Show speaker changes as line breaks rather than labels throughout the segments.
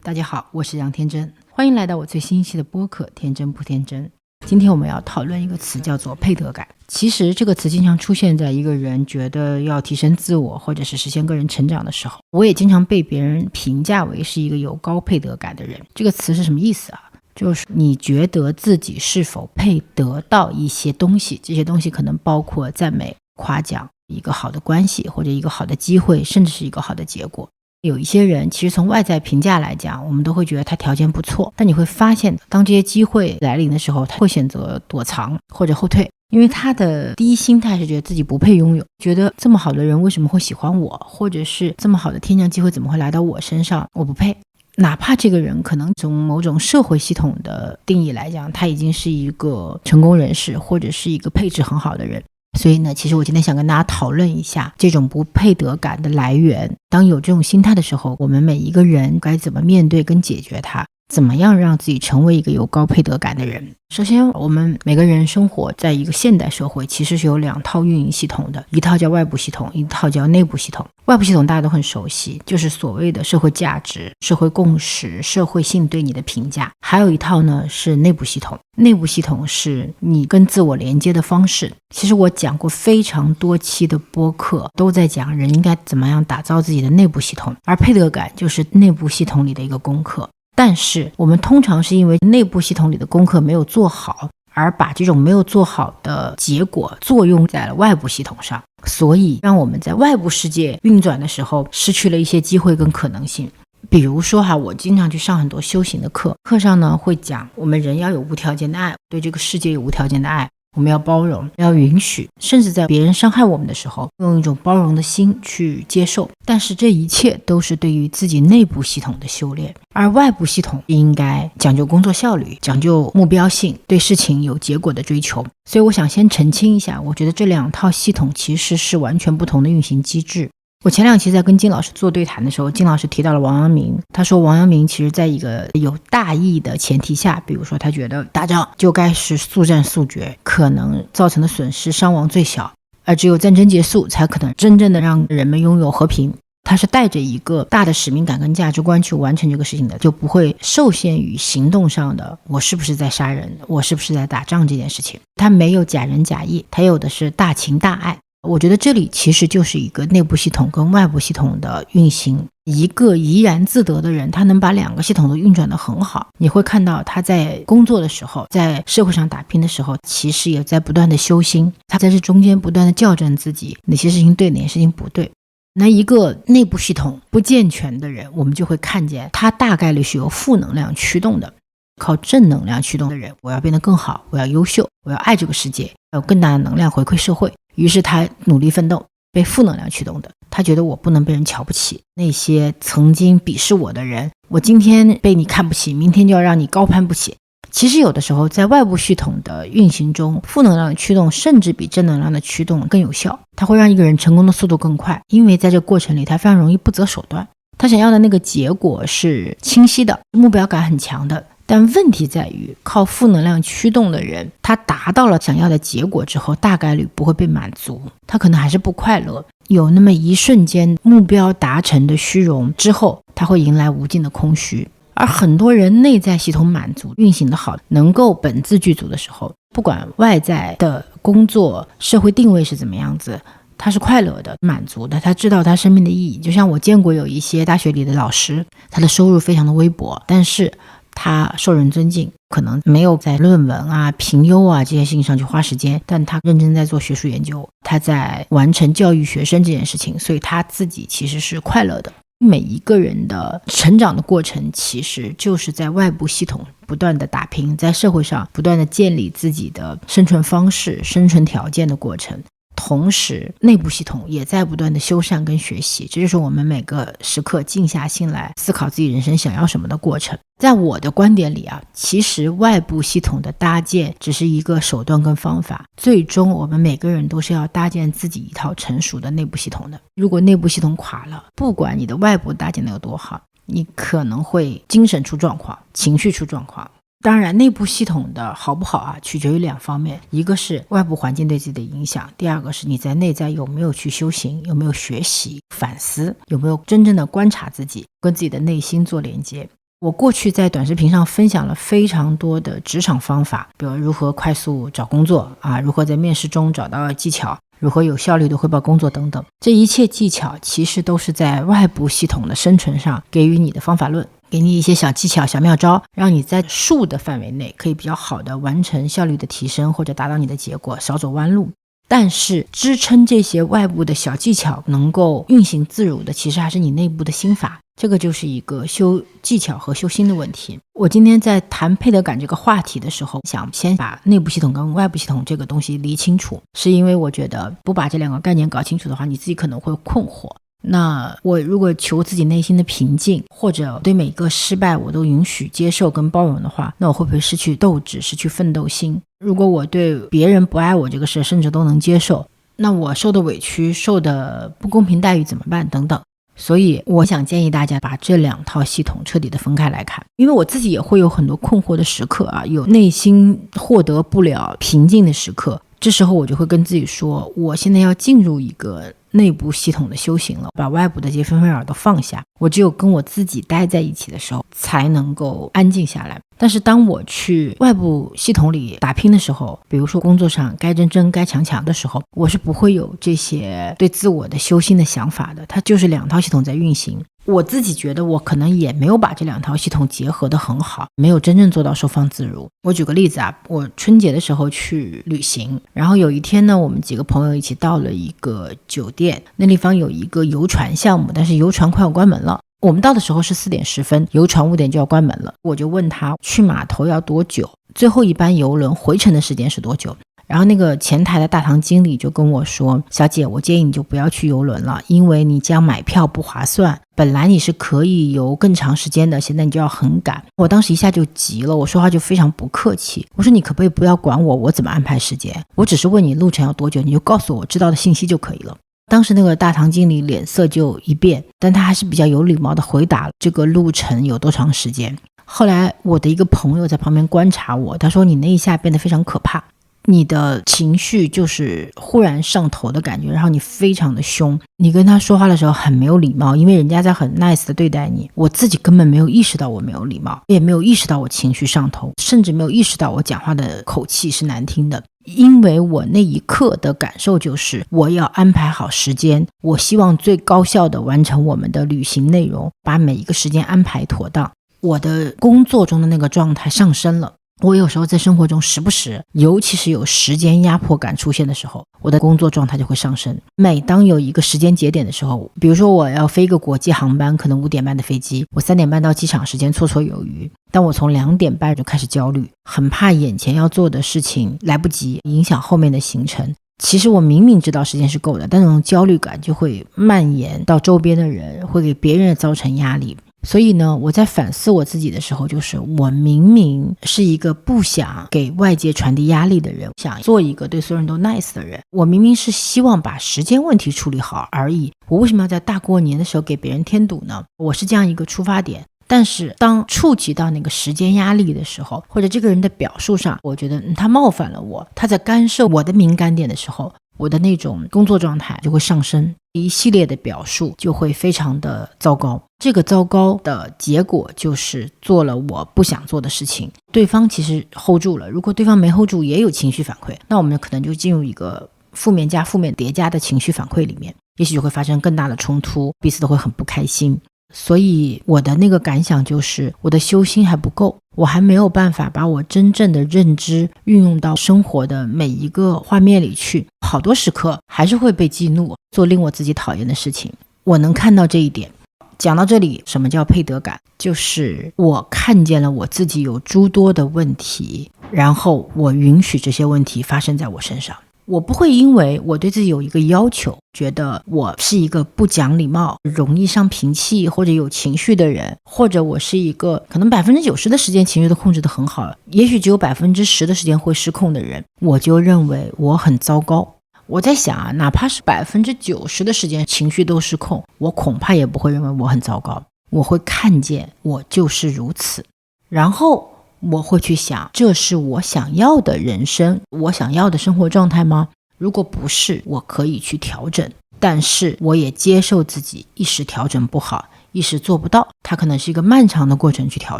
大家好，我是杨天真，欢迎来到我最新一期的播客天真不天真。今天我们要讨论一个词，叫做配得感。其实这个词经常出现在一个人觉得要提升自我或者是实现个人成长的时候，我也经常被别人评价为是一个有高配得感的人。这个词是什么意思啊？就是你觉得自己是否配得到一些东西，这些东西可能包括赞美、夸奖、一个好的关系，或者一个好的机会，甚至是一个好的结果。有一些人其实从外在评价来讲，我们都会觉得他条件不错，但你会发现当这些机会来临的时候，他会选择躲藏或者后退，因为他的第一心态是觉得自己不配拥有，觉得这么好的人为什么会喜欢我，或者是这么好的天降机会怎么会来到我身上，我不配。哪怕这个人可能从某种社会系统的定义来讲，他已经是一个成功人士，或者是一个配置很好的人。所以呢，其实我今天想跟大家讨论一下这种不配得感的来源。当有这种心态的时候，我们每一个人该怎么面对跟解决它，怎么样让自己成为一个有高配得感的人。首先，我们每个人生活在一个现代社会，其实是有两套运营系统的，一套叫外部系统，一套叫内部系统。外部系统大家都很熟悉，就是所谓的社会价值、社会共识、社会性对你的评价。还有一套呢是内部系统，内部系统是你跟自我连接的方式。其实我讲过非常多期的播客，都在讲人应该怎么样打造自己的内部系统，而配得感就是内部系统里的一个功课。但是我们通常是因为内部系统里的功课没有做好，而把这种没有做好的结果作用在了外部系统上，所以让我们在外部世界运转的时候失去了一些机会跟可能性。比如说我经常去上很多修行的课，课上呢会讲我们人要有无条件的爱，对这个世界有无条件的爱，我们要包容，要允许，甚至在别人伤害我们的时候，用一种包容的心去接受。但是这一切都是对于自己内部系统的修炼，而外部系统应该讲究工作效率，讲究目标性，对事情有结果的追求。所以我想先澄清一下，我觉得这两套系统其实是完全不同的运行机制。我前两期在跟金老师做对谈的时候，金老师提到了王阳明，他说王阳明其实在一个有大义的前提下，比如说他觉得打仗就该是速战速决，可能造成的损失伤亡最小，而只有战争结束才可能真正的让人们拥有和平。他是带着一个大的使命感跟价值观去完成这个事情的，就不会受限于行动上的我是不是在杀人，我是不是在打仗这件事情。他没有假仁假义，他有的是大情大爱。我觉得这里其实就是一个内部系统跟外部系统的运行。一个怡然自得的人，他能把两个系统都运转得很好，你会看到他在工作的时候，在社会上打拼的时候，其实也在不断的修心，他在这中间不断的校正自己，哪些事情对，哪些事情不对。那一个内部系统不健全的人，我们就会看见他大概率是由负能量驱动的。靠正能量驱动的人，我要变得更好，我要优秀，我要爱这个世界，要有更大的能量回馈社会。于是他努力奋斗。被负能量驱动的，他觉得我不能被人瞧不起，那些曾经鄙视我的人，我今天被你看不起，明天就要让你高攀不起。其实有的时候在外部系统的运行中，负能量的驱动甚至比正能量的驱动更有效，它会让一个人成功的速度更快，因为在这个过程里他非常容易不择手段，他想要的那个结果是清晰的，目标感很强的。但问题在于，靠负能量驱动的人，他达到了想要的结果之后，大概率不会被满足，他可能还是不快乐，有那么一瞬间目标达成的虚荣之后，他会迎来无尽的空虚。而很多人内在系统满足，运行的好，能够本自具足的时候，不管外在的工作社会定位是怎么样子，他是快乐的，满足的，他知道他生命的意义。就像我见过有一些大学里的老师，他的收入非常的微薄，但是他受人尊敬，可能没有在论文啊、评优啊这些事情上去花时间，但他认真在做学术研究，他在完成教育学生这件事情，所以他自己其实是快乐的。每一个人的成长的过程，其实就是在外部系统不断的打拼，在社会上不断的建立自己的生存方式、生存条件的过程。同时内部系统也在不断的修缮跟学习，这就是我们每个时刻静下心来思考自己人生想要什么的过程。在我的观点里其实外部系统的搭建只是一个手段跟方法，最终我们每个人都是要搭建自己一套成熟的内部系统的。如果内部系统垮了，不管你的外部搭建的有多好，你可能会精神出状况，情绪出状况，当然内部系统的好不好取决于两方面，一个是外部环境对自己的影响，第二个是你在内在有没有去修行，有没有学习反思，有没有真正的观察自己，跟自己的内心做连接。我过去在短视频上分享了非常多的职场方法，比如如何快速找工作如何在面试中找到技巧，如何有效率的汇报工作等等。这一切技巧其实都是在外部系统的生存上给予你的方法论，给你一些小技巧小妙招，让你在术的范围内可以比较好的完成效率的提升，或者达到你的结果，少走弯路。但是支撑这些外部的小技巧能够运行自如的，其实还是你内部的心法，这个就是一个修技巧和修心的问题。我今天在谈配得感这个话题的时候，想先把内部系统跟外部系统这个东西理清楚，是因为我觉得不把这两个概念搞清楚的话，你自己可能会困惑。那我如果求自己内心的平静，或者对每个失败我都允许接受跟包容的话，那我会不会失去斗志，失去奋斗心？如果我对别人不爱我这个事甚至都能接受，那我受的委屈，受的不公平待遇怎么办等等。所以我想建议大家把这两套系统彻底的分开来看，因为我自己也会有很多困惑的时刻有内心获得不了平静的时刻，这时候我就会跟自己说，我现在要进入一个内部系统的修行了，把外部的这些纷纷扰扰都放下，我只有跟我自己待在一起的时候才能够安静下来。但是当我去外部系统里打拼的时候，比如说工作上该争争该强强的时候，我是不会有这些对自我的修心的想法的，它就是两套系统在运行。我自己觉得我可能也没有把这两套系统结合得很好，没有真正做到收放自如。我举个例子我春节的时候去旅行，然后有一天呢，我们几个朋友一起到了一个酒店，那地方有一个游船项目，但是游船快要关门了。我们到的时候是4点10分，游船5点就要关门了。我就问他去码头要多久，最后一班游轮回程的时间是多久。然后那个前台的大堂经理就跟我说，小姐，我建议你就不要去游轮了，因为你这样买票不划算，本来你是可以游更长时间的，现在你就要很赶。我当时一下就急了，我说话就非常不客气，我说你可不可以不要管我怎么安排时间，我只是问你路程要多久，你就告诉我知道的信息就可以了。当时那个大堂经理脸色就一变，但他还是比较有礼貌的回答这个路程有多长时间。后来我的一个朋友在旁边观察我，他说你那一下变得非常可怕，你的情绪就是忽然上头的感觉，然后你非常的凶，你跟他说话的时候很没有礼貌，因为人家在很 nice 的对待你。我自己根本没有意识到我没有礼貌，也没有意识到我情绪上头，甚至没有意识到我讲话的口气是难听的。因为我那一刻的感受就是我要安排好时间，我希望最高效的完成我们的旅行内容，把每一个时间安排妥当。我的工作中的那个状态上升了，我有时候在生活中时不时，尤其是有时间压迫感出现的时候，我的工作状态就会上升。每当有一个时间节点的时候，比如说我要飞一个国际航班，可能5点半的飞机，我3点半到机场，时间绰绰有余，但我从2点半就开始焦虑，很怕眼前要做的事情来不及，影响后面的行程。其实我明明知道时间是够的，但那种焦虑感就会蔓延到周边的人，会给别人造成压力。所以呢，我在反思我自己的时候，就是我明明是一个不想给外界传递压力的人，想做一个对所有人都 nice 的人，我明明是希望把时间问题处理好而已，我为什么要在大过年的时候给别人添堵呢？我是这样一个出发点。但是当触及到那个时间压力的时候，或者这个人的表述上，我觉得他冒犯了我，他在干涉我的敏感点的时候，我的那种工作状态就会上升，一系列的表述就会非常的糟糕。这个糟糕的结果就是做了我不想做的事情，对方其实 hold 住了，如果对方没 hold 住也有情绪反馈，那我们可能就进入一个负面加负面叠加的情绪反馈里面，也许就会发生更大的冲突，彼此都会很不开心。所以我的那个感想就是我的修心还不够，我还没有办法把我真正的认知运用到生活的每一个画面里去，好多时刻还是会被激怒，做令我自己讨厌的事情。我能看到这一点。讲到这里，什么叫配得感？就是我看见了我自己有诸多的问题，然后我允许这些问题发生在我身上。我不会因为我对自己有一个要求，觉得我是一个不讲礼貌、容易上脾气或者有情绪的人，或者我是一个可能90%的时间情绪都控制得很好，也许只有10%的时间会失控的人，我就认为我很糟糕。我在想哪怕是90%的时间情绪都失控，我恐怕也不会认为我很糟糕，我会看见我就是如此。然后我会去想，这是我想要的人生，我想要的生活状态吗？如果不是，我可以去调整，但是我也接受自己一时调整不好，一时做不到，它可能是一个漫长的过程去调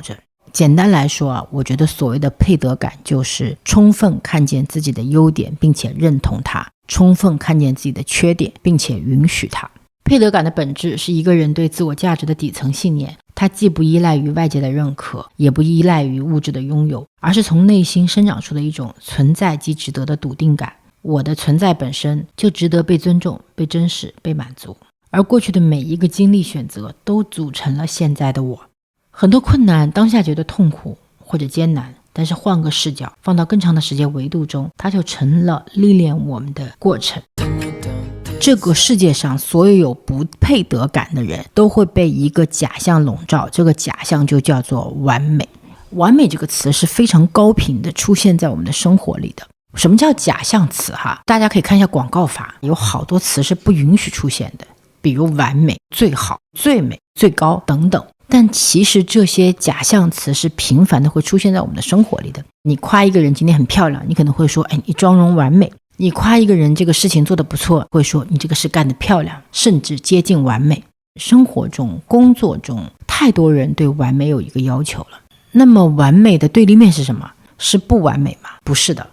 整。简单来说我觉得所谓的配得感就是充分看见自己的优点并且认同它，充分看见自己的缺点并且允许它。配得感的本质是一个人对自我价值的底层信念，它既不依赖于外界的认可，也不依赖于物质的拥有，而是从内心生长出的一种存在即值得的笃定感。我的存在本身就值得被尊重、被珍视、被满足，而过去的每一个经历选择都组成了现在的我。很多困难当下觉得痛苦或者艰难，但是换个视角，放到更长的时间维度中，它就成了历练我们的过程。这个世界上所有不配得感的人都会被一个假象笼罩，这个假象就叫做完美。完美这个词是非常高频的出现在我们的生活里的。什么叫假象词大家可以看一下广告法，有好多词是不允许出现的，比如完美、最好、最美、最高等等。但其实这些假象词是频繁的会出现在我们的生活里的。你夸一个人今天很漂亮，你可能会说你妆容完美。你夸一个人这个事情做得不错，会说你这个事干得漂亮，甚至接近完美。生活中工作中太多人对完美有一个要求了。那么完美的对立面是什么？是不完美吗？不是的，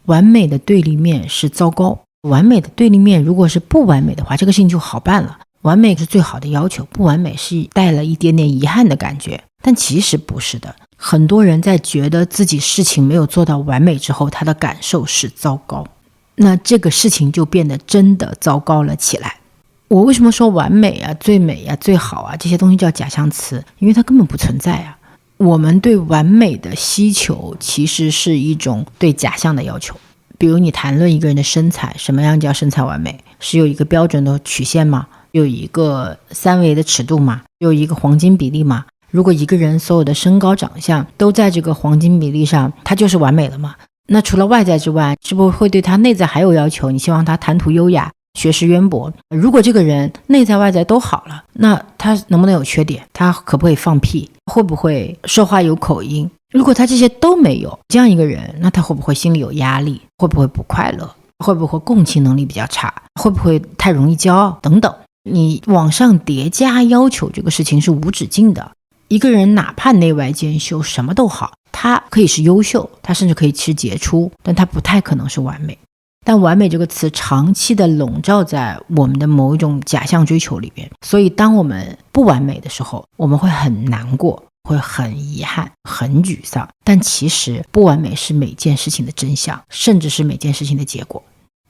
完美的对立面是糟糕。完美的对立面如果是不完美的话，这个事情就好办了。完美是最好的要求，不完美是带了一点点遗憾的感觉。但其实不是的，很多人在觉得自己事情没有做到完美之后，他的感受是糟糕，那这个事情就变得真的糟糕了起来。我为什么说完美最美最好这些东西叫假象词？因为它根本不存在我们对完美的需求其实是一种对假象的要求。比如你谈论一个人的身材，什么样叫身材完美？是有一个标准的曲线吗？有一个三维的尺度吗？有一个黄金比例吗？如果一个人所有的身高长相都在这个黄金比例上，他就是完美了吗？那除了外在之外，是不是会对他内在还有要求？你希望他谈吐优雅，学识渊博。如果这个人内在外在都好了，那他能不能有缺点？他可不可以放屁？会不会说话有口音？如果他这些都没有，这样一个人，那他会不会心里有压力？会不会不快乐？会不会共情能力比较差？会不会太容易骄傲？等等。你往上叠加要求这个事情是无止境的。一个人哪怕内外兼修，什么都好，他可以是优秀，他甚至可以是杰出，但他不太可能是完美。但完美这个词长期的笼罩在我们的某一种假象追求里边，所以当我们不完美的时候，我们会很难过，会很遗憾，很沮丧。但其实不完美是每件事情的真相，甚至是每件事情的结果。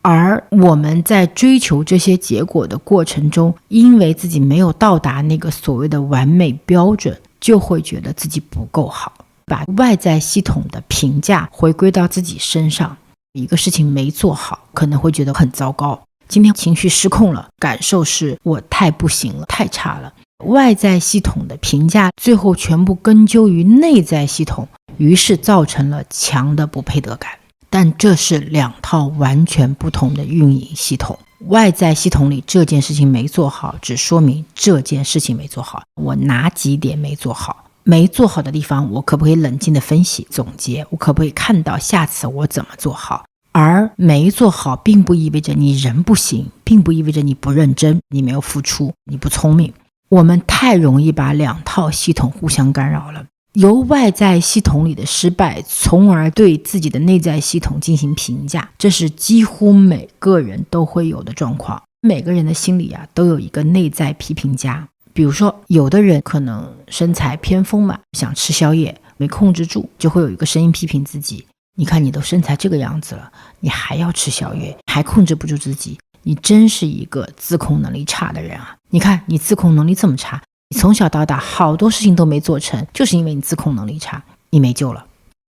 而我们在追求这些结果的过程中，因为自己没有到达那个所谓的完美标准，就会觉得自己不够好，把外在系统的评价回归到自己身上。一个事情没做好，可能会觉得很糟糕，今天情绪失控了，感受是我太不行了，太差了。外在系统的评价最后全部根究于内在系统，于是造成了强的不配得感。但这是两套完全不同的运营系统。外在系统里这件事情没做好，只说明这件事情没做好，我哪几点没做好，没做好的地方我可不可以冷静的分析总结，我可不可以看到下次我怎么做好。而没做好并不意味着你人不行，并不意味着你不认真，你没有付出，你不聪明。我们太容易把两套系统互相干扰了，由外在系统里的失败，从而对自己的内在系统进行评价，这是几乎每个人都会有的状况。每个人的心里都有一个内在批评家。比如说有的人可能身材偏丰满，想吃宵夜没控制住，就会有一个声音批评自己，你看你都身材这个样子了，你还要吃宵夜，还控制不住自己，你真是一个自控能力差的人啊！你看你自控能力这么差，你从小到大好多事情都没做成，就是因为你自控能力差，你没救了。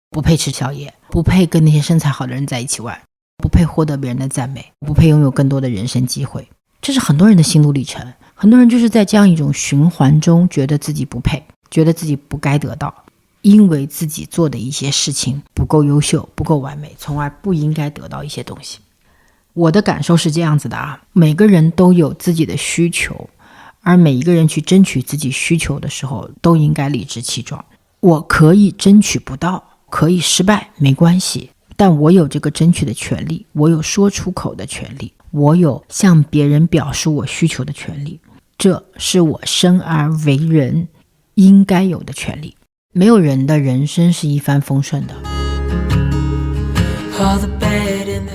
不配吃宵夜，不配跟那些身材好的人在一起玩，不配获得别人的赞美，不配拥有更多的人生机会。这是很多人的心路历程，很多人就是在这样一种循环中觉得自己不配，觉得自己不该得到，因为自己做的一些事情不够优秀，不够完美，从而不应该得到一些东西。我的感受是这样子的每个人都有自己的需求，而每一个人去争取自己需求的时候都应该理直气壮。我可以争取不到，可以失败，没关系，但我有这个争取的权利，我有说出口的权利，我有向别人表述我需求的权利，这是我生而为人应该有的权利。没有人的人生是一帆风顺的。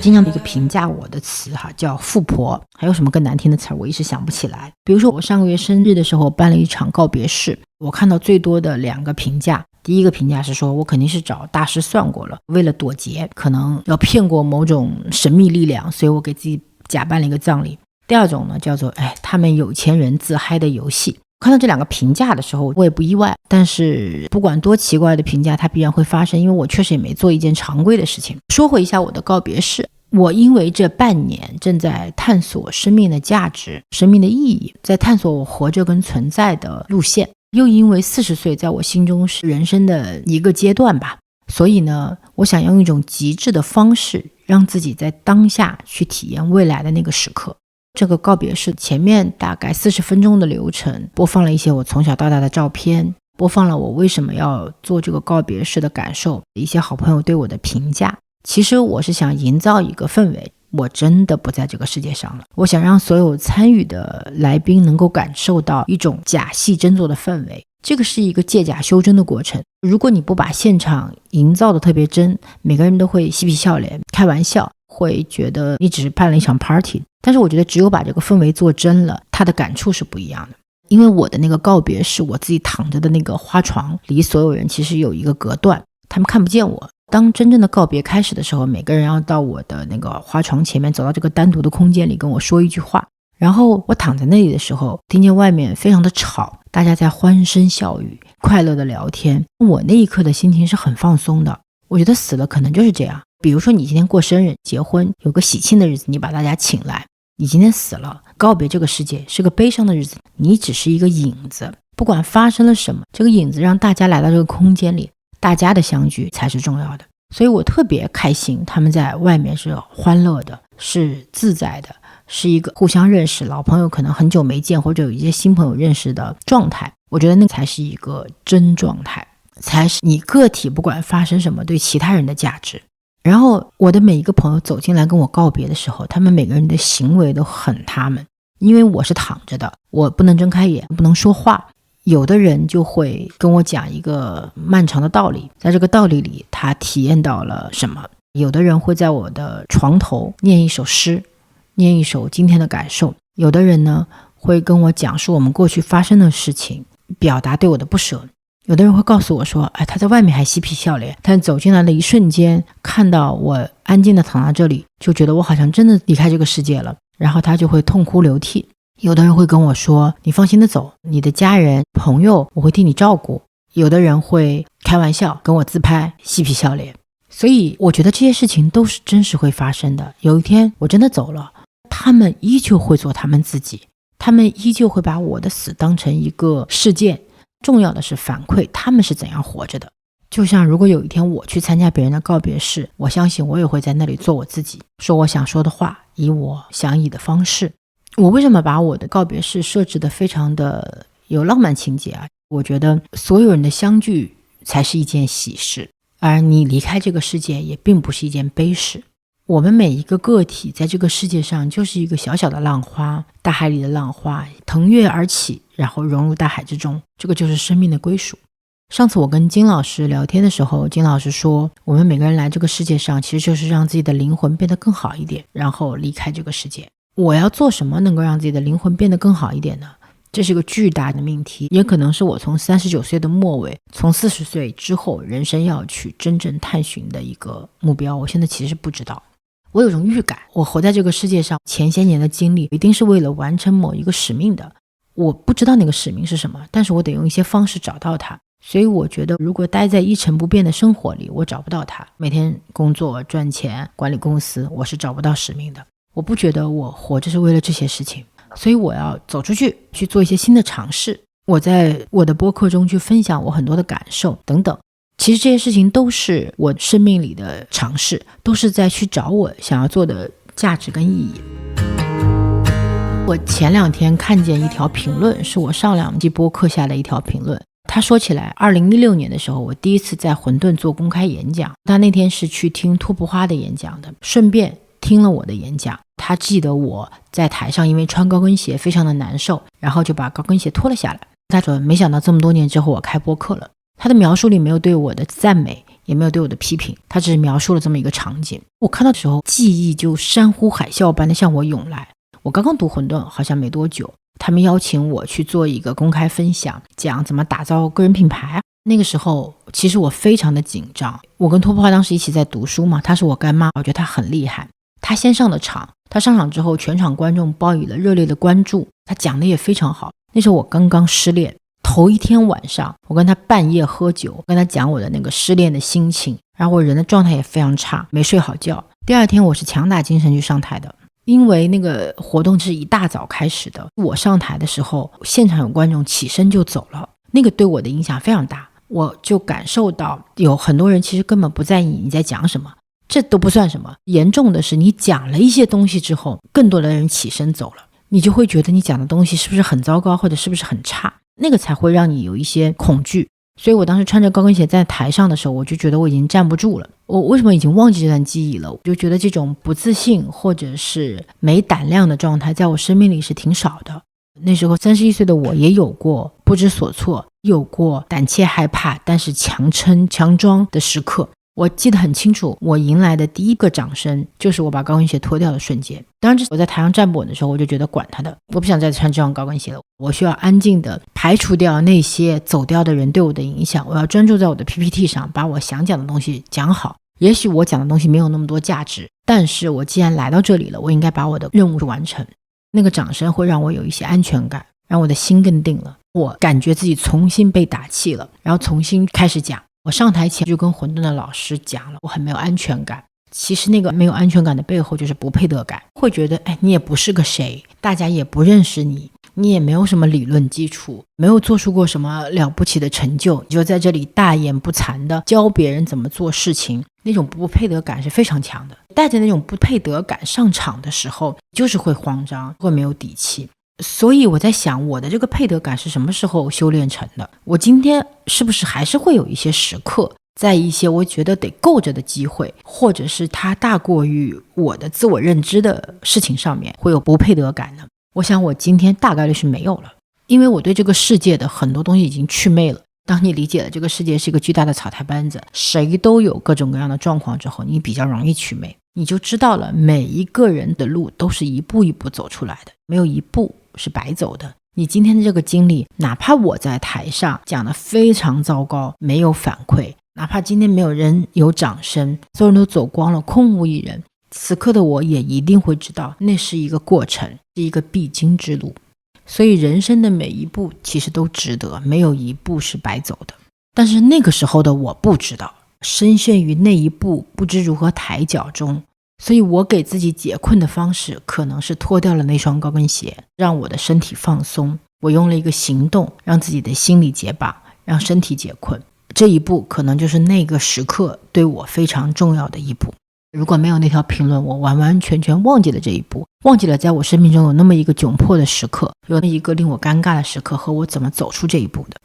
经常有一个评价我的词叫富婆，还有什么更难听的词我一时想不起来。比如说我上个月生日的时候办了一场告别式，我看到最多的2个评价。第一个评价是说我肯定是找大师算过了，为了躲劫，可能要骗过某种神秘力量，所以我给自己假办了一个葬礼。第二种呢叫做他们有钱人自嗨的游戏。看到这2个评价的时候我也不意外，但是不管多奇怪的评价它必然会发生，因为我确实也没做一件常规的事情。说回一下我的告别式，我因为这半年正在探索生命的价值、生命的意义，在探索我活着跟存在的路线，又因为40岁在我心中是人生的一个阶段吧，所以呢我想用一种极致的方式让自己在当下去体验未来的那个时刻。这个告别式前面大概40分钟的流程，播放了一些我从小到大的照片，播放了我为什么要做这个告别式的感受，一些好朋友对我的评价。其实我是想营造一个氛围，我真的不在这个世界上了，我想让所有参与的来宾能够感受到一种假戏真做的氛围。这个是一个借假修真的过程，如果你不把现场营造的特别真，每个人都会嬉皮笑脸开玩笑，会觉得你只是办了一场 party。 但是我觉得只有把这个氛围做真了，他的感触是不一样的。因为我的那个告别是我自己躺着的那个花床离所有人其实有一个隔断，他们看不见我。当真正的告别开始的时候，每个人要到我的那个花床前面，走到这个单独的空间里跟我说一句话。然后我躺在那里的时候，听见外面非常的吵，大家在欢声笑语，快乐的聊天。我那一刻的心情是很放松的。我觉得死了可能就是这样，比如说你今天过生日、结婚，有个喜庆的日子，你把大家请来，你今天死了，告别这个世界，是个悲伤的日子，你只是一个影子。不管发生了什么，这个影子让大家来到这个空间里，大家的相聚才是重要的。所以我特别开心，他们在外面是欢乐的，是自在的，是一个互相认识，老朋友可能很久没见，或者有一些新朋友认识的状态。我觉得那才是一个真状态，才是你个体不管发生什么对其他人的价值。然后我的每一个朋友走进来跟我告别的时候，他们每个人的行为都很他们，因为我是躺着的，我不能睁开眼，不能说话。有的人就会跟我讲一个漫长的道理，在这个道理里他体验到了什么。有的人会在我的床头念一首诗，念一首今天的感受。有的人呢会跟我讲述我们过去发生的事情，表达对我的不舍。有的人会告诉我说，他在外面还嬉皮笑脸，但走进来的一瞬间，看到我安静的躺在这里，就觉得我好像真的离开这个世界了，然后他就会痛哭流涕。有的人会跟我说，你放心的走，你的家人朋友我会替你照顾。有的人会开玩笑跟我自拍，嬉皮笑脸。所以我觉得这些事情都是真实会发生的。有一天我真的走了，他们依旧会做他们自己，他们依旧会把我的死当成一个事件，重要的是反馈他们是怎样活着的。就像如果有一天我去参加别人的告别式，我相信我也会在那里做我自己，说我想说的话，以我想以的方式。我为什么把我的告别式设置的非常的有浪漫情节啊？我觉得所有人的相聚才是一件喜事，而你离开这个世界也并不是一件悲事。我们每一个个体在这个世界上就是一个小小的浪花，大海里的浪花腾跃而起，然后融入大海之中，这个就是生命的归属。上次我跟金老师聊天的时候，金老师说我们每个人来这个世界上其实就是让自己的灵魂变得更好一点，然后离开这个世界。我要做什么能够让自己的灵魂变得更好一点呢？这是个巨大的命题，也可能是我从39岁的末尾，从40岁之后人生要去真正探寻的一个目标。我现在其实不知道，我有种预感，我活在这个世界上前些年的经历一定是为了完成某一个使命的。我不知道那个使命是什么，但是我得用一些方式找到它。所以我觉得如果待在一成不变的生活里，我找不到它。每天工作赚钱管理公司，我是找不到使命的。我不觉得我活着是为了这些事情，所以我要走出去，去做一些新的尝试。我在我的播客中去分享我很多的感受等等。其实这些事情都是我生命里的尝试，都是在去找我想要做的价值跟意义。我前2天看见一条评论，是我上2季播客下的一条评论，他说起来2016年的时候，我第一次在混沌做公开演讲，他那天是去听托普花的演讲的，顺便听了我的演讲。他记得我在台上因为穿高跟鞋非常的难受，然后就把高跟鞋脱了下来。他说没想到这么多年之后我开播客了。他的描述里没有对我的赞美，也没有对我的批评，他只是描述了这么一个场景。我看到的时候，记忆就山呼海啸般的向我涌来。我刚刚读混沌好像没多久，他们邀请我去做一个公开分享，讲怎么打造个人品牌。那个时候其实我非常的紧张。我跟托普花当时一起在读书嘛，她是我干妈，我觉得她很厉害。她先上的场，她上场之后全场观众报以了热烈的关注，她讲的也非常好。那时候我刚刚失恋，头一天晚上我跟她半夜喝酒，跟她讲我的那个失恋的心情，然后我人的状态也非常差，没睡好觉。第二天我是强打精神去上台的，因为那个活动是一大早开始的，我上台的时候现场有观众起身就走了，那个对我的影响非常大。我就感受到有很多人其实根本不在意你在讲什么，这都不算什么，严重的是你讲了一些东西之后，更多的人起身走了，你就会觉得你讲的东西是不是很糟糕，或者是不是很差，那个才会让你有一些恐惧。所以我当时穿着高跟鞋在台上的时候，我就觉得我已经站不住了。我为什么已经忘记这段记忆了？我就觉得这种不自信或者是没胆量的状态在我生命里是挺少的。那时候31岁的我也有过不知所措，有过胆怯害怕但是强撑强装的时刻。我记得很清楚，我迎来的第一个掌声就是我把高跟鞋脱掉的瞬间。当然我在台上站不稳的时候，我就觉得管他的，我不想再穿这双高跟鞋了，我需要安静的排除掉那些走掉的人对我的影响，我要专注在我的 PPT 上，把我想讲的东西讲好。也许我讲的东西没有那么多价值，但是我既然来到这里了，我应该把我的任务完成。那个掌声会让我有一些安全感，让我的心更定了，我感觉自己重新被打气了，然后重新开始讲。我上台前就跟混沌的老师讲了，我很没有安全感。其实那个没有安全感的背后就是不配得感，会觉得你也不是个谁，大家也不认识你，你也没有什么理论基础，没有做出过什么了不起的成就，你就在这里大言不惭的教别人怎么做事情，那种不配得感是非常强的。带着那种不配得感上场的时候，就是会慌张，会没有底气。所以我在想，我的这个配得感是什么时候修炼成的？我今天是不是还是会有一些时刻，在一些我觉得得够着的机会，或者是它大过于我的自我认知的事情上面，会有不配得感呢？我想我今天大概率是没有了，因为我对这个世界的很多东西已经祛魅了。当你理解了这个世界是一个巨大的草台班子，谁都有各种各样的状况之后，你比较容易祛魅，你就知道了每一个人的路都是一步一步走出来的，没有一步是白走的。你今天的这个经历，哪怕我在台上讲得非常糟糕，没有反馈，哪怕今天没有人有掌声，所有人都走光了，空无一人，此刻的我也一定会知道那是一个过程，是一个必经之路。所以人生的每一步其实都值得，没有一步是白走的。但是那个时候的我不知道，深陷于那一步不知如何抬脚中，所以我给自己解困的方式可能是脱掉了那双高跟鞋，让我的身体放松。我用了一个行动让自己的心理解绑，让身体解困。这一步可能就是那个时刻对我非常重要的一步。如果没有那条评论，我完完全全忘记了这一步，忘记了在我生命中有那么一个窘迫的时刻，有那么一个令我尴尬的时刻和我怎么走出这一步的。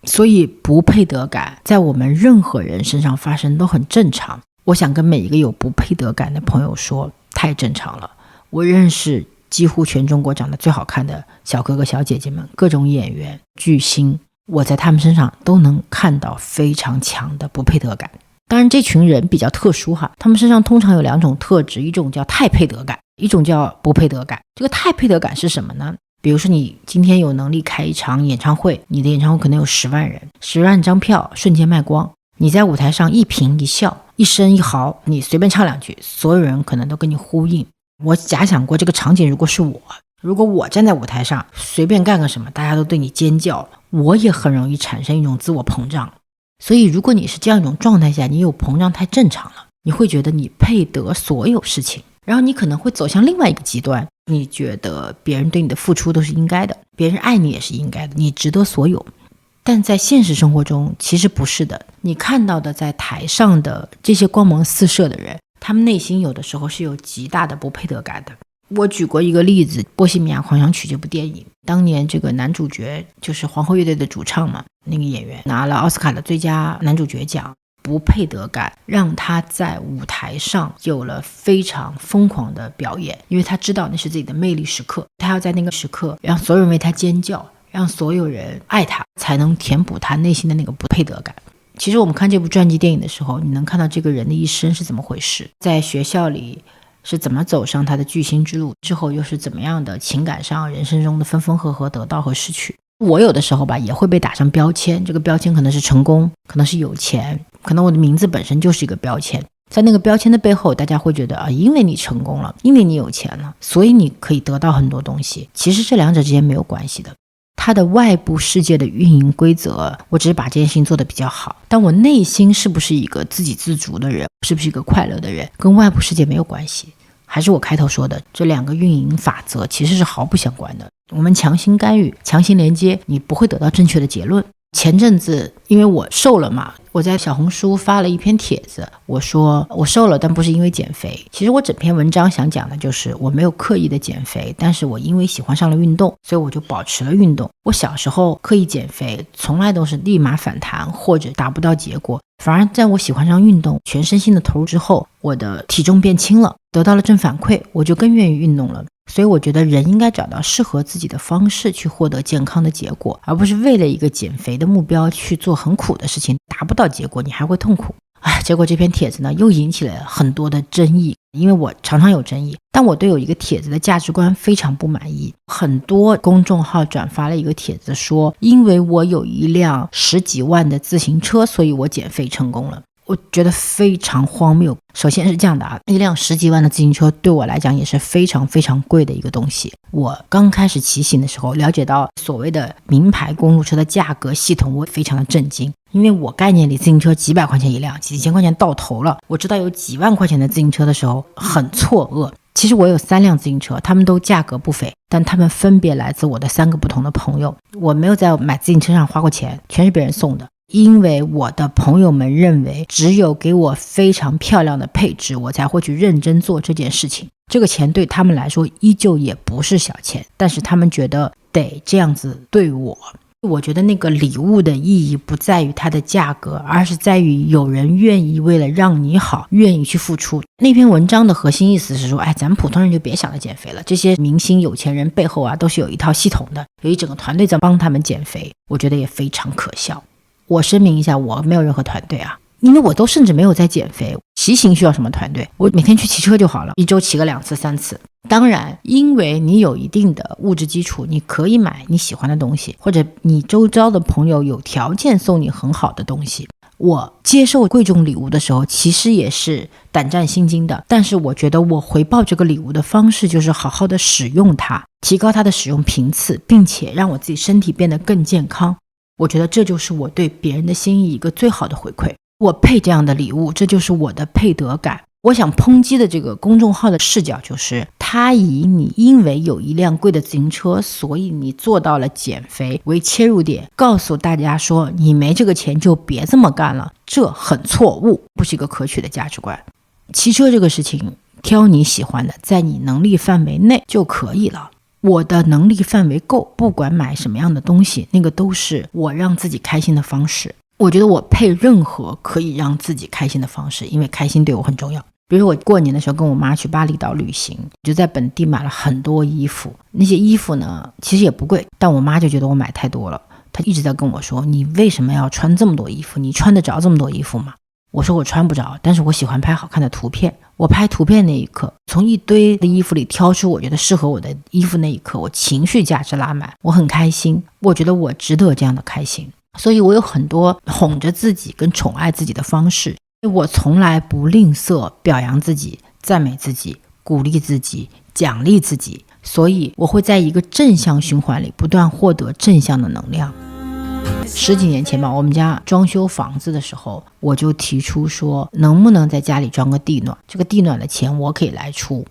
所以不配得感在我们任何人身上发生都很正常。我想跟每一个有不配得感的朋友说，太正常了。我认识几乎全中国长得最好看的小哥哥小姐姐们，各种演员巨星，我在他们身上都能看到非常强的不配得感。当然这群人比较特殊哈，他们身上通常有两种特质，一种叫太配得感，一种叫不配得感。这个太配得感是什么呢？比如说你今天有能力开一场演唱会，你的演唱会可能有10万人，10万张票瞬间卖光，你在舞台上一颦一笑一声一嚎，你随便唱两句，所有人可能都跟你呼应。我假想过这个场景，如果是我，如果我站在舞台上随便干个什么，大家都对你尖叫，我也很容易产生一种自我膨胀。所以如果你是这样一种状态下，你有膨胀太正常了，你会觉得你配得所有事情，然后你可能会走向另外一个极端，你觉得别人对你的付出都是应该的，别人爱你也是应该的，你值得所有。但在现实生活中其实不是的，你看到的在台上的这些光芒四射的人，他们内心有的时候是有极大的不配得感的。我举过一个例子，波西米亚狂想曲这部电影，当年这个男主角就是皇后乐队的主唱嘛，那个演员拿了奥斯卡的最佳男主角奖，不配得感让他在舞台上有了非常疯狂的表演，因为他知道那是自己的魅力时刻，他要在那个时刻让所有人为他尖叫，让所有人爱他，才能填补他内心的那个不配得感。其实我们看这部传记电影的时候，你能看到这个人的一生是怎么回事，在学校里是怎么走上他的巨星之路，之后又是怎么样的情感上人生中的分分合合，得到和失去。我有的时候吧也会被打上标签，这个标签可能是成功，可能是有钱，可能我的名字本身就是一个标签，在那个标签的背后，大家会觉得因为你成功了，因为你有钱了，所以你可以得到很多东西。其实这两者之间没有关系的，它的外部世界的运营规则，我只是把这件事情做得比较好，但我内心是不是一个自给自足的人，是不是一个快乐的人，跟外部世界没有关系。还是我开头说的，这两个运营法则其实是毫不相关的。我们强行干预，强行连接，你不会得到正确的结论。前阵子因为我瘦了嘛，我在小红书发了一篇帖子，我说我瘦了，但不是因为减肥。其实我整篇文章想讲的就是我没有刻意的减肥，但是我因为喜欢上了运动，所以我就保持了运动。我小时候刻意减肥从来都是立马反弹或者达不到结果，反而在我喜欢上运动，全身心的投入之后，我的体重变轻了，得到了正反馈，我就更愿意运动了。所以我觉得人应该找到适合自己的方式去获得健康的结果，而不是为了一个减肥的目标去做很苦的事情，达不到结果你还会痛苦。结果这篇帖子呢又引起了很多的争议，因为我常常有争议，但我对有一个帖子的价值观非常不满意。很多公众号转发了一个帖子说，因为我有一辆10几万的自行车，所以我减肥成功了。我觉得非常荒谬。首先是这样的一辆10几万的自行车对我来讲也是非常非常贵的一个东西。我刚开始骑行的时候，了解到所谓的名牌公路车的价格系统，我非常的震惊。因为我概念里自行车几百块钱一辆，几千块钱到头了。我知道有几万块钱的自行车的时候很错愕。其实我有3辆自行车，他们都价格不菲，但他们分别来自我的3个不同的朋友。我没有在买自行车上花过钱，全是别人送的。因为我的朋友们认为只有给我非常漂亮的配置，我才会去认真做这件事情。这个钱对他们来说依旧也不是小钱，但是他们觉得得这样子对我。我觉得那个礼物的意义不在于它的价格，而是在于有人愿意为了让你好，愿意去付出。那篇文章的核心意思是说，咱们普通人就别想着减肥了，这些明星有钱人背后都是有一套系统的，有一整个团队在帮他们减肥。我觉得也非常可笑。我声明一下，我没有任何团队因为我都甚至没有在减肥。骑行需要什么团队？我每天去骑车就好了，一周骑个2次3次。当然因为你有一定的物质基础，你可以买你喜欢的东西，或者你周遭的朋友有条件送你很好的东西。我接受贵重礼物的时候其实也是胆战心惊的，但是我觉得我回报这个礼物的方式就是好好的使用它，提高它的使用频次，并且让我自己身体变得更健康。我觉得这就是我对别人的心意一个最好的回馈。我配这样的礼物，这就是我的配得感。我想抨击的这个公众号的视角就是，他以你因为有一辆贵的自行车，所以你做到了减肥为切入点，告诉大家说你没这个钱就别这么干了，这很错误，不是一个可取的价值观。骑车这个事情，挑你喜欢的，在你能力范围内就可以了。我的能力范围够，不管买什么样的东西，那个都是我让自己开心的方式。我觉得我配任何可以让自己开心的方式，因为开心对我很重要。比如我过年的时候跟我妈去巴厘岛旅行，就在本地买了很多衣服。那些衣服呢其实也不贵，但我妈就觉得我买太多了，她一直在跟我说，你为什么要穿这么多衣服？你穿得着这么多衣服吗？我说我穿不着，但是我喜欢拍好看的图片。我拍图片那一刻，从一堆的衣服里挑出我觉得适合我的衣服那一刻，我情绪价值拉满，我很开心，我觉得我值得这样的开心。所以我有很多哄着自己跟宠爱自己的方式。我从来不吝啬表扬自己，赞美自己，鼓励自己，奖励自己，所以我会在一个正向循环里不断获得正向的能量。10几年前吧，我们家装修房子的时候，我就提出说能不能在家里装个地暖，这个地暖的钱我可以来出。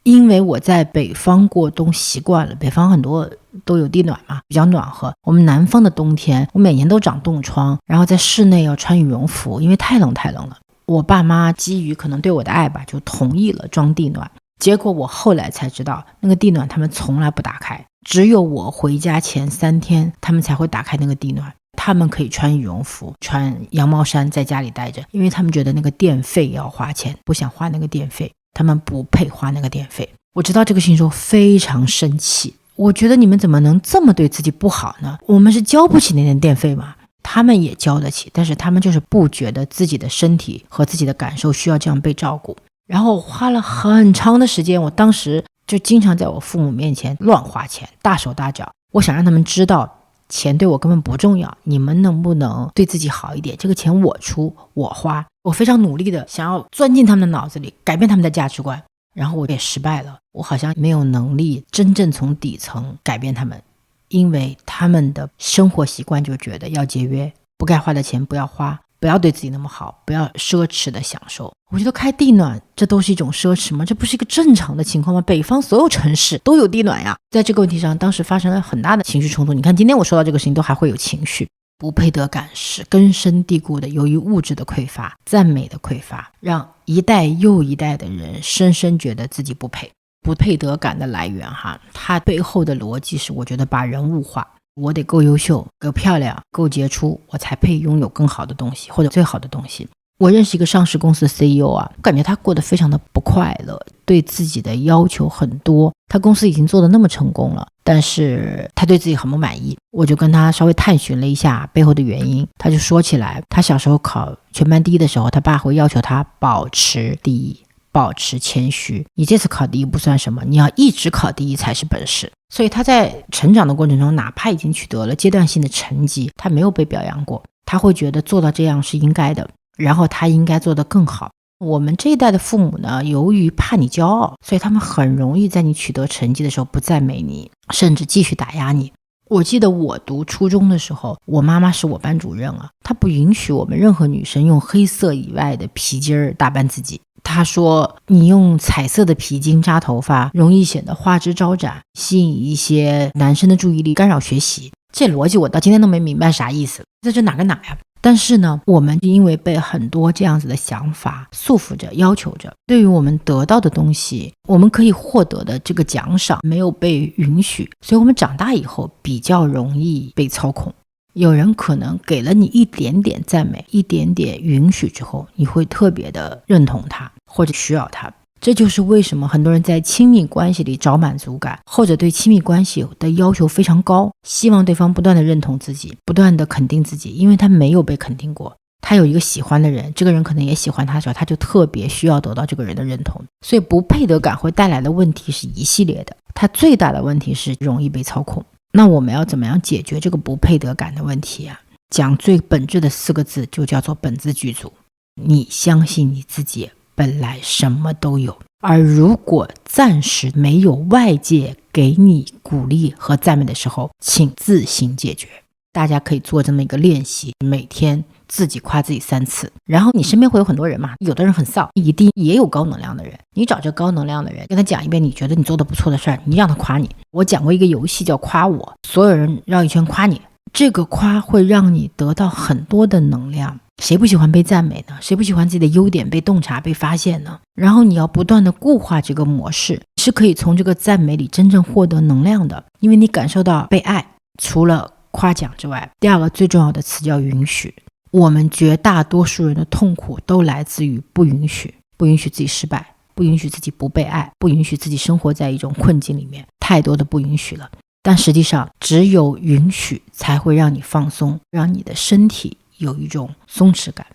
因为我在北方过冬习惯了，北方很多都有地暖嘛，比较暖和。我们南方的冬天，我每年都长冻疮，然后在室内要穿羽绒服，因为太冷了。我爸妈基于可能对我的爱吧，就同意了装地暖。结果我后来才知道，那个地暖他们从来不打开，只有我回家前3天他们才会打开那个地暖。他们可以穿羽绒服穿羊毛衫在家里待着，因为他们觉得那个电费要花钱，不想花那个电费，他们不配花那个电费。我知道这个事情之后非常生气，我觉得你们怎么能这么对自己不好呢？我们是交不起那点电费吗？他们也交得起，但是他们就是不觉得自己的身体和自己的感受需要这样被照顾。然后花了很长的时间，我当时就经常在我父母面前乱花钱，大手大脚。我想让他们知道钱对我根本不重要，你们能不能对自己好一点，这个钱我出我花。我非常努力的想要钻进他们的脑子里，改变他们的价值观，然后我也失败了。我好像没有能力真正从底层改变他们，因为他们的生活习惯就觉得要节约，不该花的钱不要花，不要对自己那么好，不要奢侈的享受。我觉得开地暖这都是一种奢侈吗？这不是一个正常的情况吗？北方所有城市都有地暖呀。在这个问题上当时发生了很大的情绪冲突，你看今天我说到这个事情都还会有情绪。不配得感是根深蒂固的，由于物质的匮乏、赞美的匮乏，让一代又一代的人深深觉得自己不配。不配得感的来源它背后的逻辑是，我觉得把人物化，我得够优秀、够漂亮、够杰出，我才配拥有更好的东西或者最好的东西。我认识一个上市公司的 CEO 我感觉他过得非常的不快乐，对自己的要求很多。他公司已经做得那么成功了，但是他对自己很不满意。我就跟他稍微探寻了一下背后的原因，他就说起来，他小时候考全班第一的时候，他爸会要求他保持第一，保持谦虚，你这次考第一不算什么，你要一直考第一才是本事。所以他在成长的过程中，哪怕已经取得了阶段性的成绩，他没有被表扬过，他会觉得做到这样是应该的，然后他应该做得更好。我们这一代的父母呢，由于怕你骄傲，所以他们很容易在你取得成绩的时候不赞美你，甚至继续打压你。我记得我读初中的时候，我妈妈是我班主任她不允许我们任何女生用黑色以外的皮筋打扮自己。她说你用彩色的皮筋扎头发容易显得花枝招展，吸引一些男生的注意力，干扰学习。这逻辑我到今天都没明白啥意思，这哪跟哪呀？但是呢，我们因为被很多这样子的想法束缚着、要求着，对于我们得到的东西，我们可以获得的这个奖赏没有被允许，所以我们长大以后比较容易被操控。有人可能给了你一点点赞美、一点点允许之后，你会特别的认同他或者需要他。这就是为什么很多人在亲密关系里找满足感，或者对亲密关系的要求非常高，希望对方不断的认同自己，不断的肯定自己，因为他没有被肯定过。他有一个喜欢的人，这个人可能也喜欢他的时候，他就特别需要得到这个人的认同。所以不配得感会带来的问题是一系列的，它最大的问题是容易被操控。那我们要怎么样解决这个不配得感的问题讲最本质的4个字，就叫做本自具足。你相信你自己本来什么都有，而如果暂时没有外界给你鼓励和赞美的时候，请自行解决。大家可以做这么一个练习，每天自己夸自己3次。然后你身边会有很多人嘛，有的人很丧，一定也有高能量的人。你找这高能量的人，跟他讲一遍你觉得你做的不错的事儿，你让他夸你。我讲过一个游戏叫夸我，所有人绕一圈夸你，这个夸会让你得到很多的能量。谁不喜欢被赞美呢？谁不喜欢自己的优点被洞察、被发现呢？然后你要不断的固化这个模式，是可以从这个赞美里真正获得能量的，因为你感受到被爱。除了夸奖之外，第2个最重要的词叫允许。我们绝大多数人的痛苦都来自于不允许，不允许自己失败，不允许自己不被爱，不允许自己生活在一种困境里面，太多的不允许了。但实际上只有允许才会让你放松，让你的身体有一种松弛感。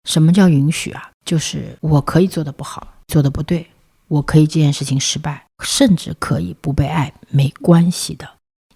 什么叫允许就是我可以做得不好，做得不对，我可以这件事情失败，甚至可以不被爱，没关系的。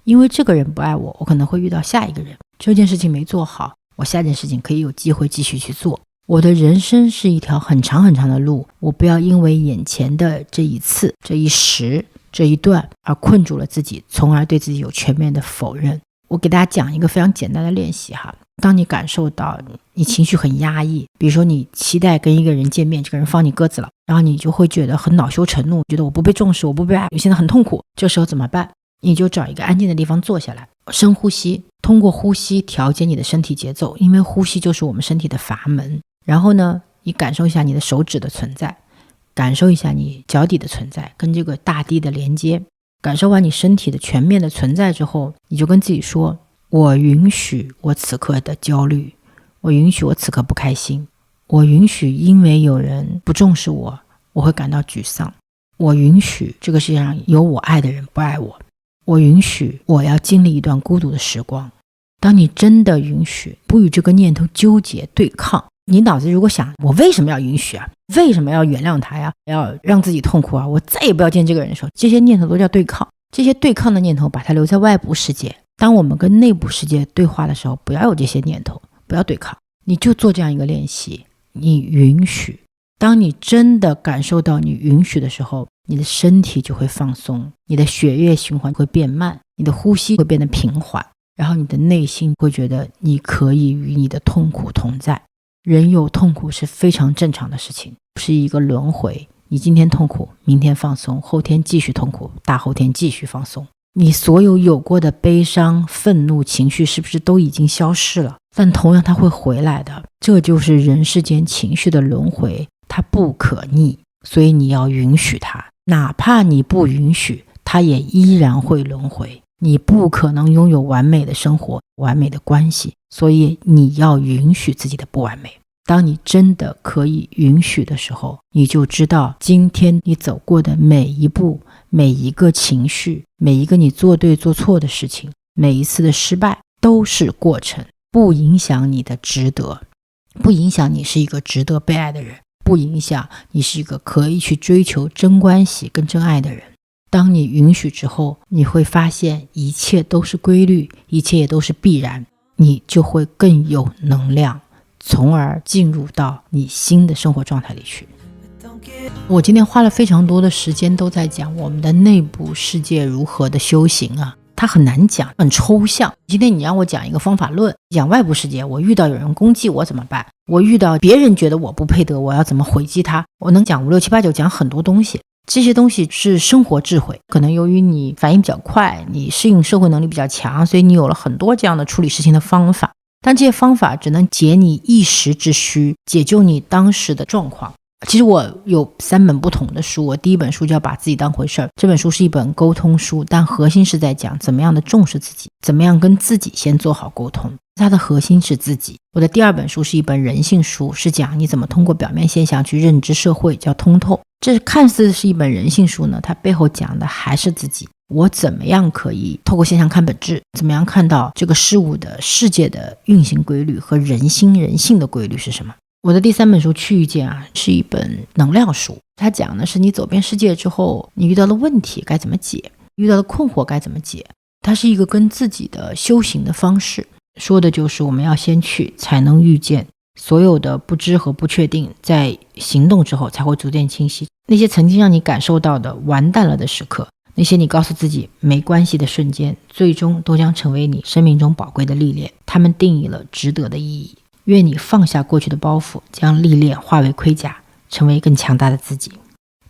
因为这个人不爱我，我可能会遇到下一个人，这件事情没做好，我下件事情可以有机会继续去做。我的人生是一条很长很长的路，我不要因为眼前的这一次、这一时、这一段而困住了自己，从而对自己有全面的否认。我给大家讲一个非常简单的练习当你感受到你情绪很压抑，比如说你期待跟一个人见面，这个人放你鸽子了，然后你就会觉得很恼羞成怒，觉得我不被重视，我不被爱，我现在很痛苦。这时候怎么办？你就找一个安静的地方坐下来，深呼吸，通过呼吸调节你的身体节奏，因为呼吸就是我们身体的阀门。然后呢，你感受一下你的手指的存在，感受一下你脚底的存在，跟这个大地的连接。感受完你身体的全面的存在之后，你就跟自己说，我允许我此刻的焦虑，我允许我此刻不开心，我允许因为有人不重视我，我会感到沮丧，我允许这个世界上有我爱的人不爱我，我允许我要经历一段孤独的时光。当你真的允许，不与这个念头纠结对抗，你脑子如果想我为什么要允许啊，为什么要原谅他呀，要让自己痛苦啊，我再也不要见这个人的时候，这些念头都叫对抗。这些对抗的念头把它留在外部世界，当我们跟内部世界对话的时候，不要有这些念头，不要对抗，你就做这样一个练习，你允许。当你真的感受到你允许的时候，你的身体就会放松，你的血液循环会变慢，你的呼吸会变得平缓，然后你的内心会觉得你可以与你的痛苦同在。人有痛苦是非常正常的事情，不是一个轮回，你今天痛苦，明天放松，后天继续痛苦，大后天继续放松。你所有过的悲伤、愤怒情绪是不是都已经消失了？但同样它会回来的，这就是人世间情绪的轮回，它不可逆，所以你要允许它，哪怕你不允许，它也依然会轮回。你不可能拥有完美的生活、完美的关系，所以你要允许自己的不完美。当你真的可以允许的时候，你就知道今天你走过的每一步、每一个情绪、每一个你做对做错的事情、每一次的失败都是过程，不影响你的值得，不影响你是一个值得被爱的人，不影响你是一个可以去追求真关系跟真爱的人。当你允许之后，你会发现一切都是规律，一切也都是必然，你就会更有能量，从而进入到你新的生活状态里去。我今天花了非常多的时间都在讲我们的内部世界如何的修行啊，它很难讲，很抽象。今天你让我讲一个方法论，讲外部世界，我遇到有人攻击我怎么办？我遇到别人觉得我不配得，我要怎么回击他？我能讲5、6、7、8、9，讲很多东西。这些东西是生活智慧，可能由于你反应比较快，你适应社会能力比较强，所以你有了很多这样的处理事情的方法，但这些方法只能解你一时之需，解救你当时的状况。其实我有3本不同的书，我第一本书叫把自己当回事儿，这本书是一本沟通书，但核心是在讲怎么样的重视自己，怎么样跟自己先做好沟通，它的核心是自己。我的第2本书是一本人性书，是讲你怎么通过表面现象去认知社会，叫通透。这看似是一本人性书呢，它背后讲的还是自己，我怎么样可以透过现象看本质，怎么样看到这个事物的世界的运行规律和人性的规律是什么。我的第3本书去遇见啊，是一本能量书，它讲的是你走遍世界之后，你遇到的问题该怎么解，遇到的困惑该怎么解。它是一个跟自己的修行的方式，说的就是我们要先去才能遇见，所有的不知和不确定在行动之后才会逐渐清晰。那些曾经让你感受到的完蛋了的时刻，那些你告诉自己没关系的瞬间，最终都将成为你生命中宝贵的历练，它们定义了值得的意义。愿你放下过去的包袱，将历练化为盔甲，成为更强大的自己。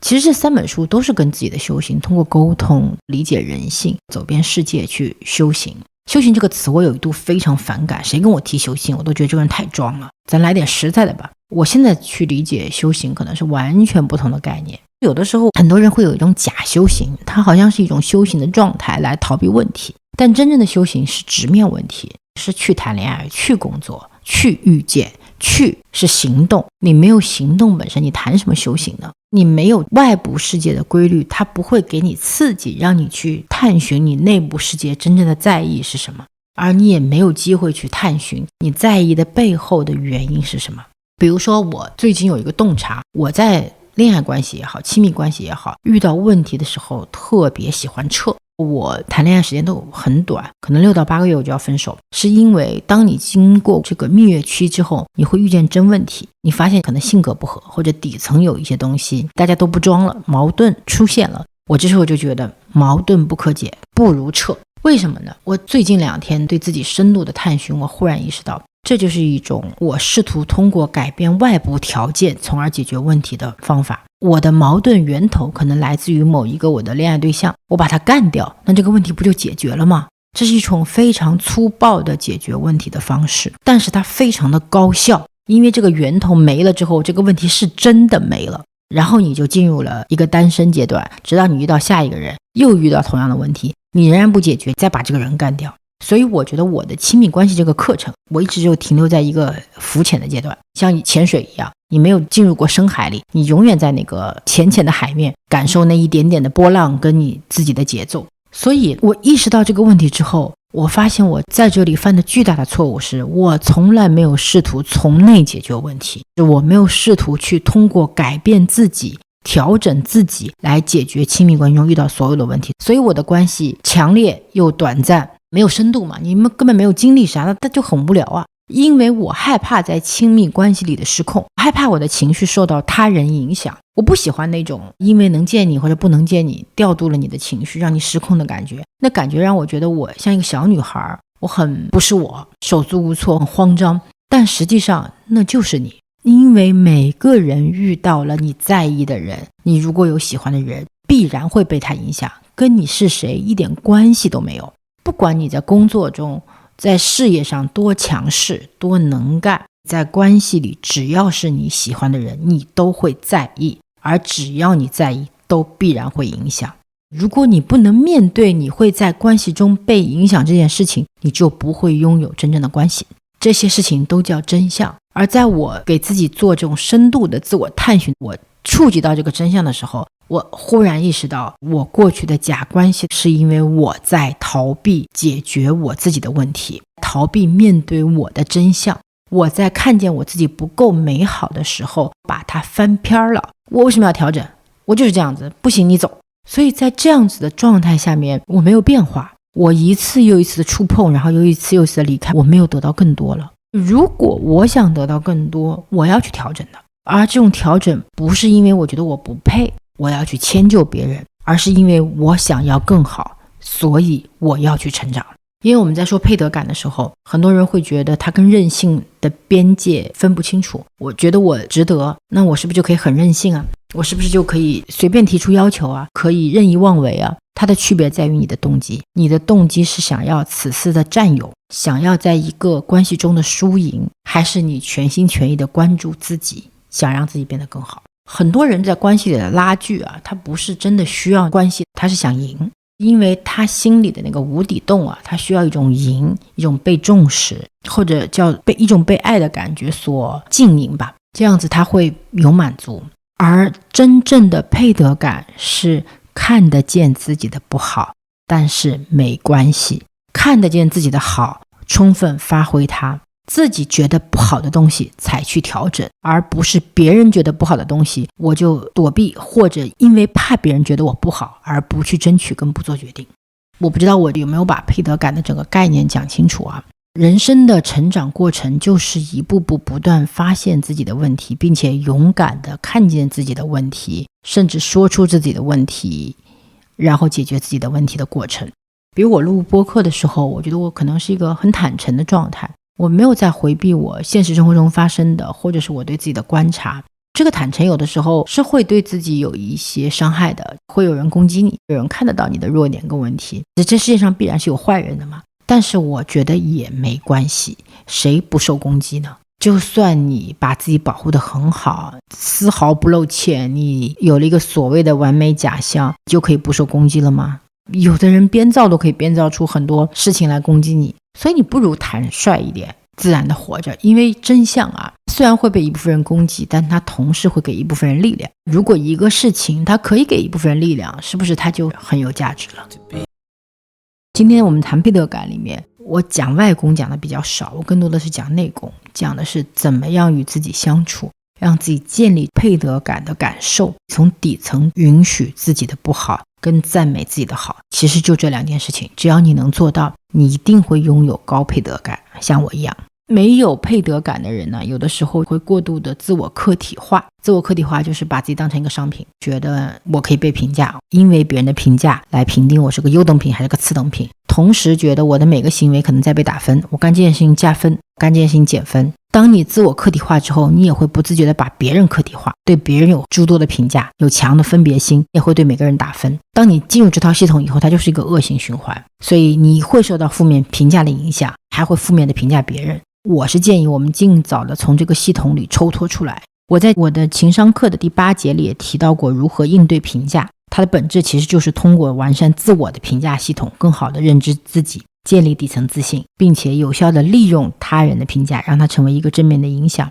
其实这3本书都是跟自己的修行，通过沟通理解人性，走遍世界去修行。修行这个词我有一度非常反感，谁跟我提修行我都觉得这个人太装了，咱来点实在的吧。我现在去理解修行可能是完全不同的概念。有的时候很多人会有一种假修行，它好像是一种修行的状态来逃避问题，但真正的修行是直面问题，是去谈恋爱，去工作，去遇见，去是行动。你没有行动本身，你谈什么修行呢？你没有外部世界的规律，它不会给你刺激，让你去探寻你内部世界真正的在意是什么，而你也没有机会去探寻你在意的背后的原因是什么。比如说我最近有一个洞察，我在恋爱关系也好，亲密关系也好，遇到问题的时候特别喜欢撤。我谈恋爱时间都很短，可能6到8个月我就要分手，是因为当你经过这个蜜月期之后，你会遇见真问题，你发现可能性格不合，或者底层有一些东西大家都不装了，矛盾出现了。我这时候就觉得矛盾不可解，不如撤。为什么呢？我最近2天对自己深度的探寻，我忽然意识到这就是一种我试图通过改变外部条件从而解决问题的方法。我的矛盾源头可能来自于某一个我的恋爱对象，我把他干掉，那这个问题不就解决了吗？这是一种非常粗暴的解决问题的方式，但是它非常的高效，因为这个源头没了之后，这个问题是真的没了。然后你就进入了一个单身阶段，直到你遇到下一个人，又遇到同样的问题，你仍然不解决，再把这个人干掉。所以我觉得我的亲密关系这个课程，我一直就停留在一个浮浅的阶段，像潜水一样，你没有进入过深海里，你永远在那个浅浅的海面，感受那一点点的波浪跟你自己的节奏。所以我意识到这个问题之后，我发现我在这里犯的巨大的错误是，我从来没有试图从内解决问题，我没有试图去通过改变自己调整自己来解决亲密关系中遇到所有的问题。所以我的关系强烈又短暂，没有深度嘛，你们根本没有经历啥的，那就很无聊啊。因为我害怕在亲密关系里的失控，害怕我的情绪受到他人影响，我不喜欢那种因为能见你或者不能见你调度了你的情绪让你失控的感觉，那感觉让我觉得我像一个小女孩，我很不是我，手足无措，很慌张。但实际上那就是你，因为每个人遇到了你在意的人，你如果有喜欢的人，必然会被他影响，跟你是谁一点关系都没有。不管你在工作中在事业上多强势多能干，在关系里只要是你喜欢的人，你都会在意，而只要你在意，都必然会影响。如果你不能面对你会在关系中被影响这件事情，你就不会拥有真正的关系。这些事情都叫真相。而在我给自己做这种深度的自我探寻，我触及到这个真相的时候，我忽然意识到，我过去的假关系是因为我在逃避解决我自己的问题，逃避面对我的真相。我在看见我自己不够美好的时候，把它翻篇了。我为什么要调整？我就是这样子，不行你走。所以在这样子的状态下面，我没有变化，我一次又一次的触碰，然后又一次又一次的离开，我没有得到更多了。如果我想得到更多，我要去调整的。而这种调整不是因为我觉得我不配，我要去迁就别人，而是因为我想要更好，所以我要去成长。因为我们在说配得感的时候，很多人会觉得它跟任性的边界分不清楚。我觉得我值得，那我是不是就可以很任性啊？我是不是就可以随便提出要求啊？可以任意妄为啊？它的区别在于你的动机，你的动机是想要此次的占有，想要在一个关系中的输赢，还是你全心全意的关注自己，想让自己变得更好。很多人在关系里的拉锯啊，他不是真的需要关系，他是想赢，因为他心里的那个无底洞啊，他需要一种赢，一种被重视，或者叫一种被爱的感觉所浸淫吧，这样子他会有满足。而真正的配得感是看得见自己的不好，但是没关系，看得见自己的好，充分发挥它，自己觉得不好的东西才去调整，而不是别人觉得不好的东西我就躲避，或者因为怕别人觉得我不好而不去争取跟不做决定。我不知道我有没有把配得感的整个概念讲清楚啊。人生的成长过程就是一步步不断发现自己的问题，并且勇敢地看见自己的问题，甚至说出自己的问题，然后解决自己的问题的过程。比如我录播客的时候，我觉得我可能是一个很坦诚的状态，我没有在回避我现实生活中发生的，或者是我对自己的观察。这个坦诚有的时候是会对自己有一些伤害的，会有人攻击你，有人看得到你的弱点跟问题，这世界上必然是有坏人的嘛。但是我觉得也没关系，谁不受攻击呢？就算你把自己保护得很好，丝毫不露怯，你有了一个所谓的完美假象，就可以不受攻击了吗？有的人编造都可以编造出很多事情来攻击你，所以你不如坦率一点，自然的活着。因为真相啊，虽然会被一部分人攻击，但它同时会给一部分人力量。如果一个事情它可以给一部分人力量，是不是它就很有价值了？今天我们谈配得感里面，我讲外功讲的比较少，我更多的是讲内功，讲的是怎么样与自己相处，让自己建立配得感的感受，从底层允许自己的不好跟赞美自己的好。其实就这两件事情，只要你能做到，你一定会拥有高配得感，像我一样。没有配得感的人呢，有的时候会过度的自我客体化。自我客体化就是把自己当成一个商品，觉得我可以被评价，因为别人的评价来评定我是个优等品还是个次等品，同时觉得我的每个行为可能在被打分，我干这件事情加分，干这件事情减分。当你自我客体化之后，你也会不自觉的把别人客体化，对别人有诸多的评价，有强的分别心，也会对每个人打分。当你进入这套系统以后，它就是一个恶性循环，所以你会受到负面评价的影响，还会负面的评价别人。我是建议我们尽早的从这个系统里抽脱出来，我在我的情商课的第8节里也提到过如何应对评价，它的本质其实就是通过完善自我的评价系统，更好的认知自己，建立底层自信，并且有效的利用他人的评价，让它成为一个正面的影响。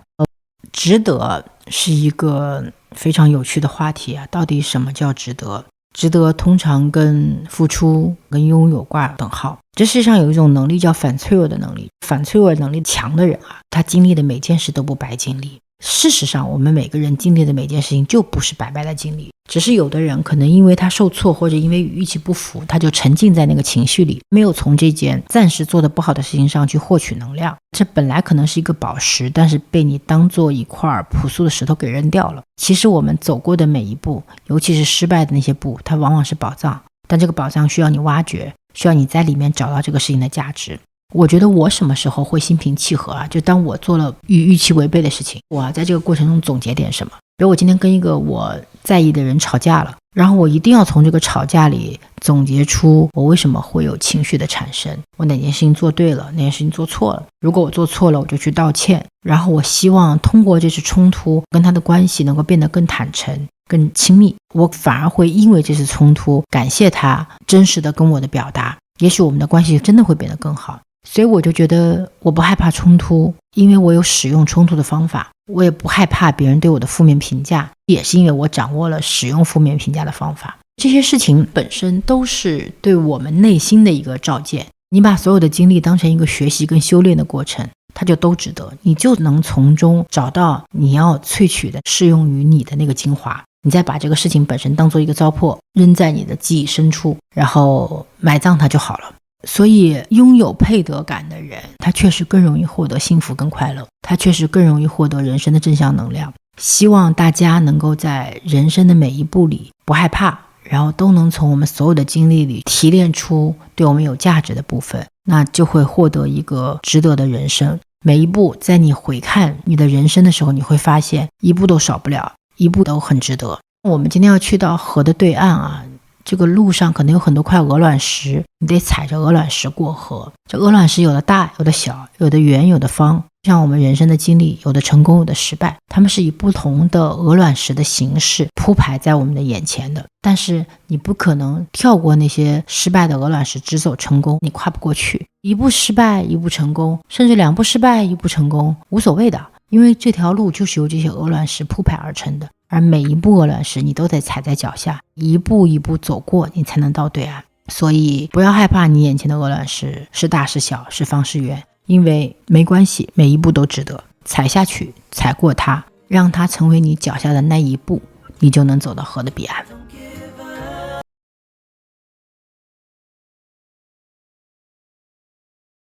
值得是一个非常有趣的话题啊，到底什么叫值得？值得通常跟付出跟拥有挂等号。这世上有一种能力叫反脆弱的能力，反脆弱能力强的人啊，他经历的每件事都不白经历。事实上我们每个人经历的每件事情就不是白白的经历，只是有的人可能因为他受挫，或者因为与预期不符，他就沉浸在那个情绪里，没有从这件暂时做的不好的事情上去获取能量。这本来可能是一个宝石，但是被你当做一块朴素的石头给扔掉了。其实我们走过的每一步，尤其是失败的那些步，它往往是宝藏，但这个宝藏需要你挖掘，需要你在里面找到这个事情的价值。我觉得我什么时候会心平气和啊？就当我做了与预期违背的事情，我在这个过程中总结点什么。比如我今天跟一个我在意的人吵架了，然后我一定要从这个吵架里总结出我为什么会有情绪的产生，我哪件事情做对了，哪件事情做错了。如果我做错了，我就去道歉，然后我希望通过这次冲突跟他的关系能够变得更坦诚更亲密，我反而会因为这次冲突感谢他真实的跟我的表达，也许我们的关系真的会变得更好。所以我就觉得我不害怕冲突，因为我有使用冲突的方法，我也不害怕别人对我的负面评价，也是因为我掌握了使用负面评价的方法。这些事情本身都是对我们内心的一个照见，你把所有的经历当成一个学习跟修炼的过程，它就都值得，你就能从中找到你要萃取的适用于你的那个精华，你再把这个事情本身当做一个糟粕扔在你的记忆深处，然后埋葬它就好了。所以拥有配得感的人，他确实更容易获得幸福跟快乐，他确实更容易获得人生的正向能量。希望大家能够在人生的每一步里不害怕，然后都能从我们所有的经历里提炼出对我们有价值的部分，那就会获得一个值得的人生。每一步在你回看你的人生的时候，你会发现一步都少不了，一步都很值得。我们今天要去到河的对岸啊，这个路上可能有很多块鹅卵石，你得踩着鹅卵石过河。这鹅卵石有的大有的小，有的圆有的方，像我们人生的经历，有的成功有的失败，它们是以不同的鹅卵石的形式铺排在我们的眼前的。但是你不可能跳过那些失败的鹅卵石只走成功，你跨不过去。一步失败一步成功，甚至2步失败1步成功，无所谓的，因为这条路就是由这些鹅卵石铺排而成的，而每一步鹅卵石你都得踩在脚下，一步一步走过，你才能到对岸。所以不要害怕你眼前的鹅卵石是大是小是方是圆，因为没关系，每一步都值得，踩下去，踩过它，让它成为你脚下的那一步，你就能走到河的彼岸。